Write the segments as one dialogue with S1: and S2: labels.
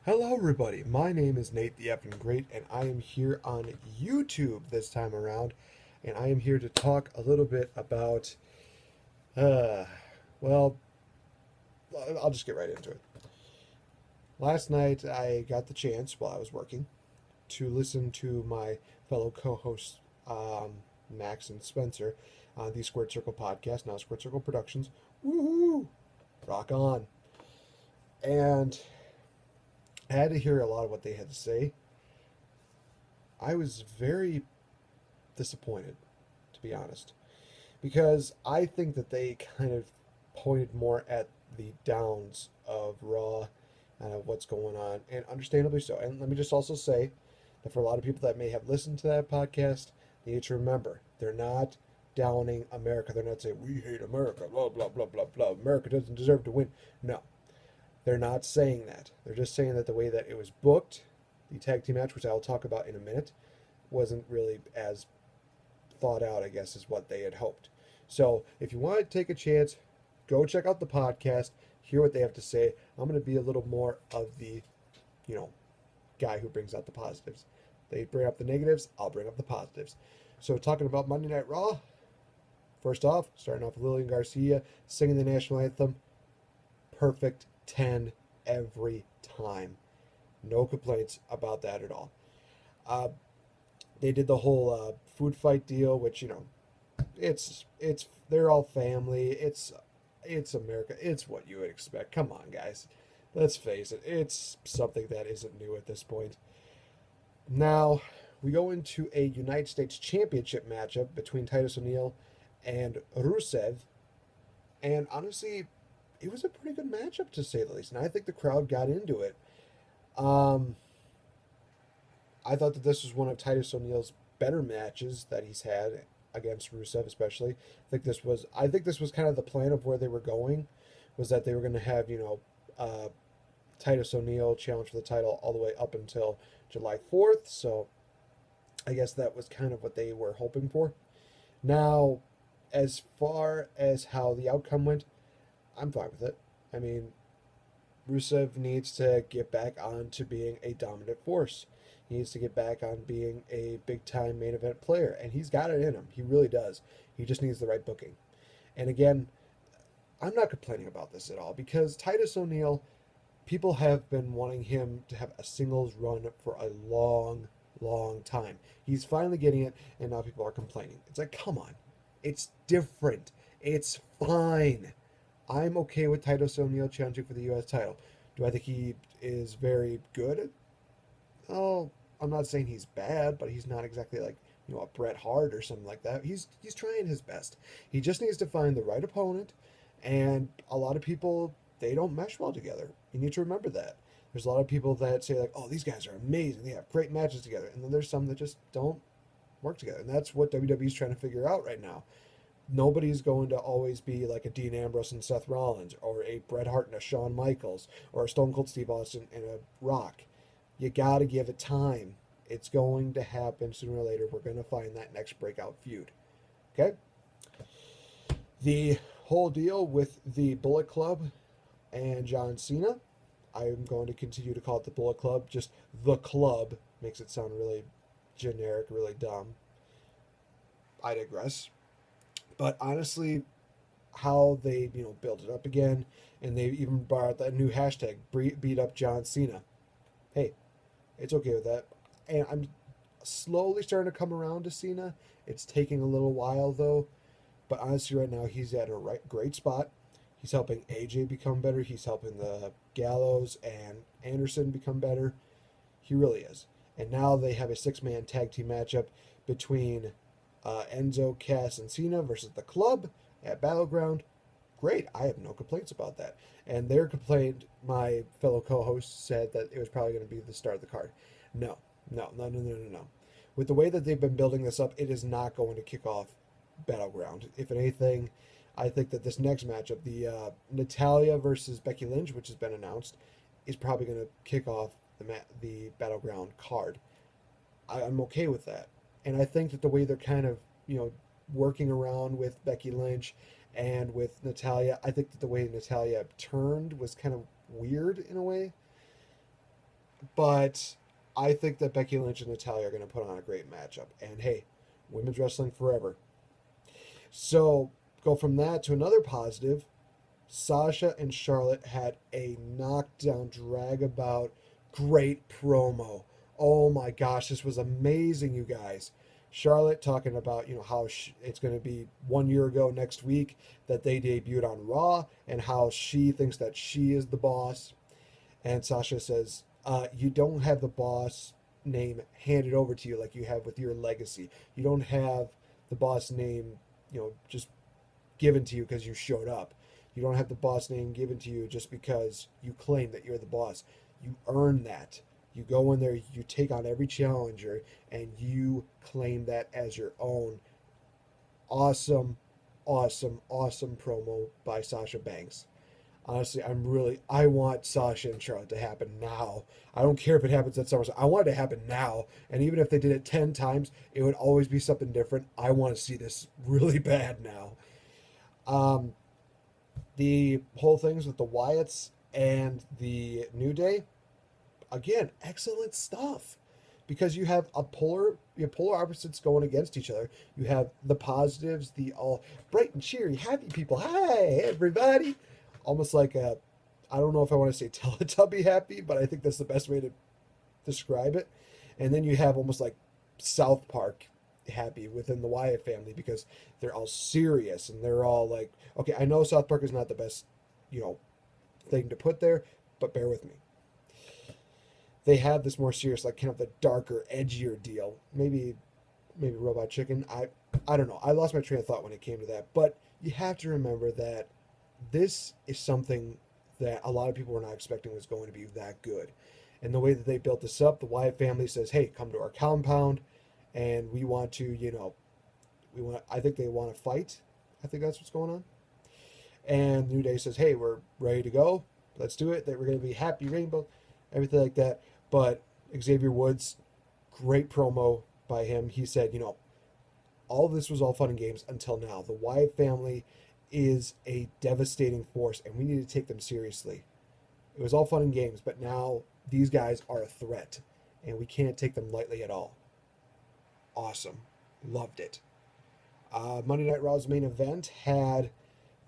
S1: Hello, everybody. My name is Nate the Effing Great, and I am here on YouTube this time around. And I am here to talk a little bit about, uh, well, I'll just get right into it. Last night, I got the chance while I was working to listen to my fellow co hosts, Max and Spencer, on the Squared Circle podcast, now Squared Circle Productions. Woohoo! Rock on. And I had to hear a lot of what they had to say. I was very disappointed, to be honest, because I think that they kind of pointed more at the downs of Raw and of what's going on, and understandably so. And let me just also say that for a lot of people that may have listened to that podcast, they need to remember they're not downing America. They're not saying we hate America, blah blah blah blah blah. America doesn't deserve to win. No, they're not saying that. They're just saying that the way that it was booked, the tag team match, which I'll talk about in a minute, wasn't really as thought out, I guess, is what they had hoped. So if you want to take a chance, go check out the podcast, hear what they have to say. I'm going to be a little more of the, you know, guy who brings out the positives. They bring up the negatives, I'll bring up the positives. So talking about Monday Night Raw, first off, starting off with Lillian Garcia singing the national anthem, perfect 10 every time. No complaints about that at all. Uh, they did the whole food fight deal, which it's they're all family. It's America. It's what you would expect. Come on, guys. Let's face it. It's something that isn't new at this point. Now we go into a United States Championship matchup between Titus O'Neil and Rusev, and honestly, it was a pretty good matchup to say the least. And I think the crowd got into it. Um, I thought that this was one of Titus O'Neil's better matches that he's had against Rusev, especially. I think this was kind of the plan of where they were going, was that they were going to have Titus O'Neil challenge for the title all the way up until July 4th. So I guess that was kind of what they were hoping for. Now, as far as how the outcome went, I'm fine with it. I mean, Rusev needs to get back on to being a dominant force. He needs to get back on being a big time main event player, and he's got it in him. He really does. He just needs the right booking. And again, I'm not complaining about this at all because Titus O'Neil, people have been wanting him to have a singles run for a long, long time. He's finally getting it, and now people are complaining. It's like, come on. It's different. It's fine. I'm okay with Titus O'Neil challenging for the U.S. title. Do I think he is very good? Oh, I'm not saying he's bad, but he's not exactly like a Bret Hart or something like that. He's trying his best. He just needs to find the right opponent, and a lot of people they don't mesh well together. You need to remember that. There's a lot of people that say like, "Oh, these guys are amazing. They have great matches together," and then there's some that just don't work together, and that's what WWE is trying to figure out right now. Nobody's going to always be like a Dean Ambrose and Seth Rollins, or a Bret Hart and a Shawn Michaels, or a Stone Cold Steve Austin and a Rock. You got to give it time. It's going to happen sooner or later. We're going to find that next breakout feud. Okay? The whole deal with the Bullet Club and John Cena, I'm going to continue to call it the Bullet Club. Just the club makes it sound really generic, really dumb. I digress. But honestly, how they built it up again, and they even brought out that new hashtag beat up John Cena. Hey, it's okay with that, and I'm slowly starting to come around to Cena. It's taking a little while though, but honestly, right now he's at a great spot. He's helping AJ become better. He's helping the Gallows and Anderson become better. He really is. And now they have a six-man tag team matchup between Enzo, Cass, and Cena versus the Club at Battleground. Great. I have no complaints about that. And their complaint, my fellow co-host said that it was probably going to be the start of the card. No, no, no, no, no, no, no. With the way that they've been building this up, it is not going to kick off Battleground. If anything, I think that this next matchup, the Natalia versus Becky Lynch, which has been announced, is probably going to kick off the Battleground card. I'm okay with that. And I think that the way they're kind of, working around with Becky Lynch and with Natalia, I think that the way Natalia turned was kind of weird in a way. But I think that Becky Lynch and Natalya are going to put on a great matchup. And hey, women's wrestling forever. So go from that to another positive. Sasha and Charlotte had a knockdown, drag about, great promo. Oh my gosh, this was amazing, you guys. Charlotte talking about how it's going to be 1 year ago next week that they debuted on Raw, and how she thinks that she is the boss. And Sasha says, "You don't have the boss name handed over to you like you have with your legacy. You don't have the boss name, just given to you because you showed up. You don't have the boss name given to you just because you claim that you're the boss. You earn that. You go in there, you take on every challenger, and you claim that as your own." Awesome, awesome, awesome promo by Sasha Banks. Honestly, I want Sasha and Charlotte to happen now. I don't care if it happens at SummerSlam. I want it to happen now. And even if they did it 10 times, it would always be something different. I want to see this really bad now. Um, the whole things with the Wyatts and the New Day, again, excellent stuff. Because you have polar opposites going against each other. You have the positives, the all bright and cheery, happy people. Hi, everybody. Almost like I don't know if I want to say Teletubby happy, but I think that's the best way to describe it. And then you have almost like South Park happy within the Wyatt family, because they're all serious and they're all like, okay, I know South Park is not the best, you know, thing to put there, but bear with me. They have this more serious, like kind of the darker, edgier deal. Maybe Robot Chicken. I don't know. I lost my train of thought when it came to that. But you have to remember that this is something that a lot of people were not expecting was going to be that good. And the way that they built this up, the Wyatt family says, "Hey, come to our compound, and we want to, we want. I think they want to fight. I think that's what's going on." And New Day says, "Hey, we're ready to go. Let's do it. That we're going to be happy rainbow, everything like that." But Xavier Woods, great promo by him. He said, all this was all fun and games until now. The Wyatt family is a devastating force, and we need to take them seriously. It was all fun and games, but now these guys are a threat, and we can't take them lightly at all. Awesome. Loved it. Monday Night Raw's main event had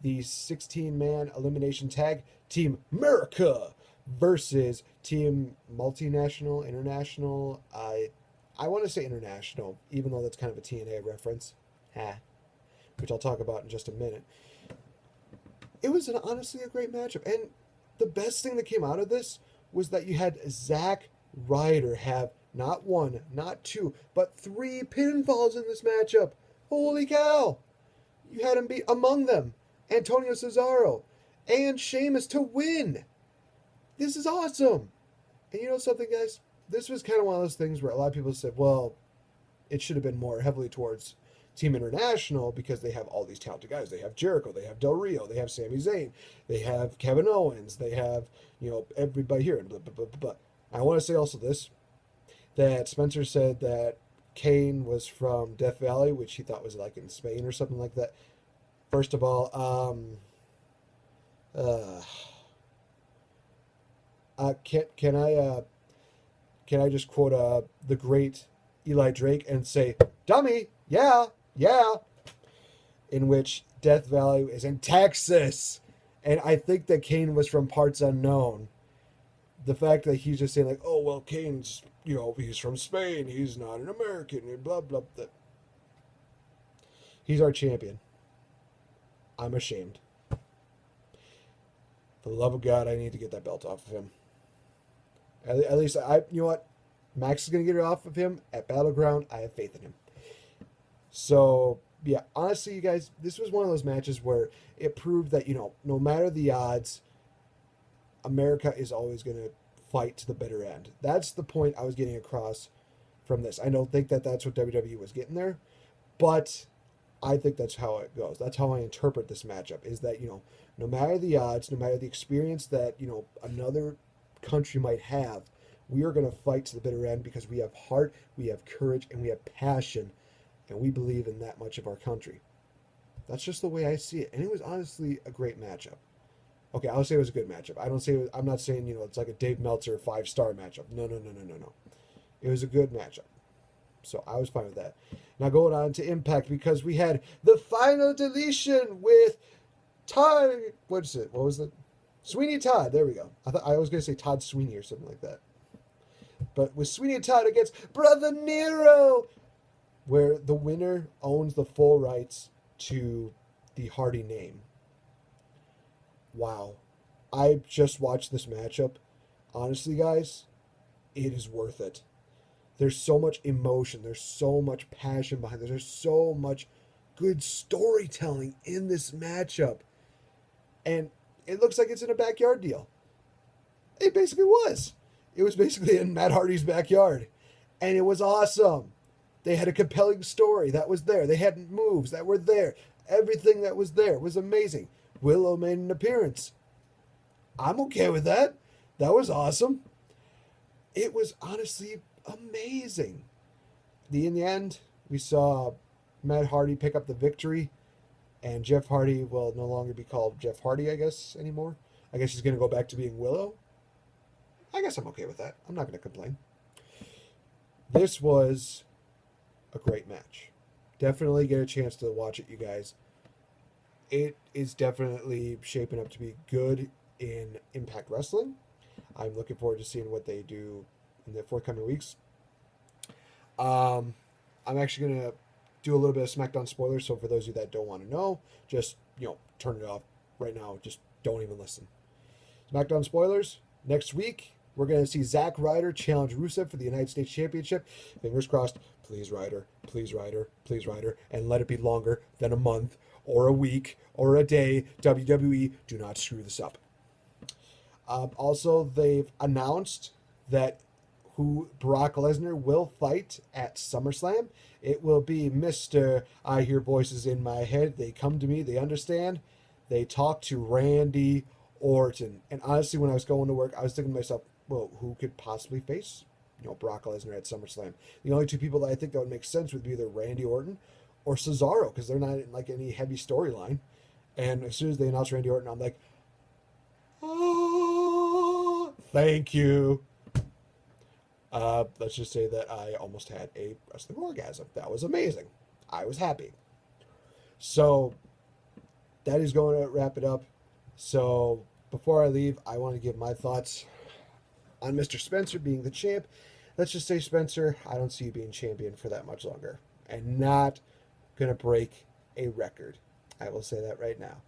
S1: the 16-man elimination tag, Team America versus Team Multinational, International. I want to say International, even though that's kind of a TNA reference, which I'll talk about in just a minute. It was honestly a great matchup, and the best thing that came out of this was that you had Zack Ryder have not one, not two, but 3 pinfalls in this matchup. Holy cow! You had him beat, among them, Antonio Cesaro and Sheamus to win. This is awesome. And you know something, guys? This was kind of one of those things where a lot of people said, well, it should have been more heavily towards Team International because they have all these talented guys. They have Jericho, they have Del Rio, they have Sami Zayn, they have Kevin Owens, they have, everybody here. And blah, blah, blah, blah. I want to say also this, that Spencer said that Kane was from Death Valley, which he thought was like in Spain or something like that. First of all, can I just quote the great Eli Drake and say, "Dummy, yeah, yeah," in which Death Valley is in Texas, and I think that Kane was from parts unknown. The fact that he's just saying like, "Oh well, Kane's he's from Spain, he's not an American," and blah blah blah. He's our champion. I'm ashamed. For the love of God, I need to get that belt off of him. At least you know what? Max is going to get it off of him at Battleground. I have faith in him. So, yeah, honestly, you guys, this was one of those matches where it proved that, no matter the odds, America is always going to fight to the bitter end. That's the point I was getting across from this. I don't think that that's what WWE was getting there, but I think that's how it goes. That's how I interpret this matchup, is that, no matter the odds, no matter the experience that, another country might have, we are going to fight to the bitter end because we have heart, we have courage, and we have passion, and we believe in that much of our country. That's just the way I see it. And it was honestly a great matchup. Okay, I'll say it was a good matchup. I don't say I'm not saying it's like a Dave Meltzer 5-star matchup. No, no, no, no, no, no. It was a good matchup. So I was fine with that. Now going on to Impact because we had the final deletion with Todd. What is it? What was it? Sweeney Todd. There we go. I was gonna say Todd Sweeney or something like that. But with Sweeney Todd against Brother Nero, where the winner owns the full rights to the Hardy name. Wow. I just watched this matchup. Honestly, guys, it is worth it. There's so much emotion. There's so much passion behind this. There's so much good storytelling in this matchup. And it looks like it's in a backyard deal. It basically was. It was basically in Matt Hardy's backyard. And it was awesome. They had a compelling story that was there. They had moves that were there. Everything that was there was amazing. Willow made an appearance. I'm okay with that. That was awesome. It was honestly amazing. In the end, we saw Matt Hardy pick up the victory, and Jeff Hardy will no longer be called Jeff Hardy, I guess, anymore. I guess he's going to go back to being Willow. I guess I'm okay with that. I'm not going to complain. This was a great match. Definitely get a chance to watch it, you guys. It is definitely shaping up to be good in Impact Wrestling. I'm looking forward to seeing what they do in the forthcoming weeks. I'm actually going to do a little bit of SmackDown spoilers, so for those of you that don't want to know, just, turn it off right now. Just don't even listen. SmackDown spoilers. Next week, we're going to see Zack Ryder challenge Rusev for the United States Championship. Fingers crossed. Please, Ryder. Please, Ryder. Please, Ryder. And let it be longer than a month or a week or a day. WWE, do not screw this up. Also, they've announced that who Brock Lesnar will fight at SummerSlam. It will be Mr. I hear voices in my head. They come to me. They understand. They talk to Randy Orton. And honestly, when I was going to work, I was thinking to myself, well, who could possibly face, Brock Lesnar at SummerSlam? The only two people that I think that would make sense would be either Randy Orton or Cesaro, because they're not in like any heavy storyline. And as soon as they announced Randy Orton, I'm like, oh, thank you. Let's just say that I almost had a wrestling orgasm. That was amazing. I was happy. So that is going to wrap it up. So before I leave, I want to give my thoughts on Mr. Spencer being the champ. Let's just say, Spencer, I don't see you being champion for that much longer, and not going to break a record. I will say that right now.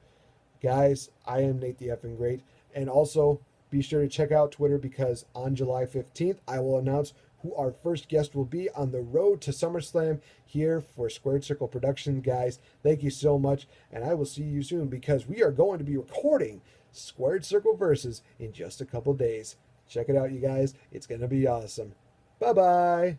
S1: Guys, I am Nate the Effing Great. And also, be sure to check out Twitter, because on July 15th, I will announce who our first guest will be on the road to SummerSlam here for Squared Circle Production. Guys, thank you so much, and I will see you soon, because we are going to be recording Squared Circle Versus in just a couple days. Check it out, you guys. It's going to be awesome. Bye-bye.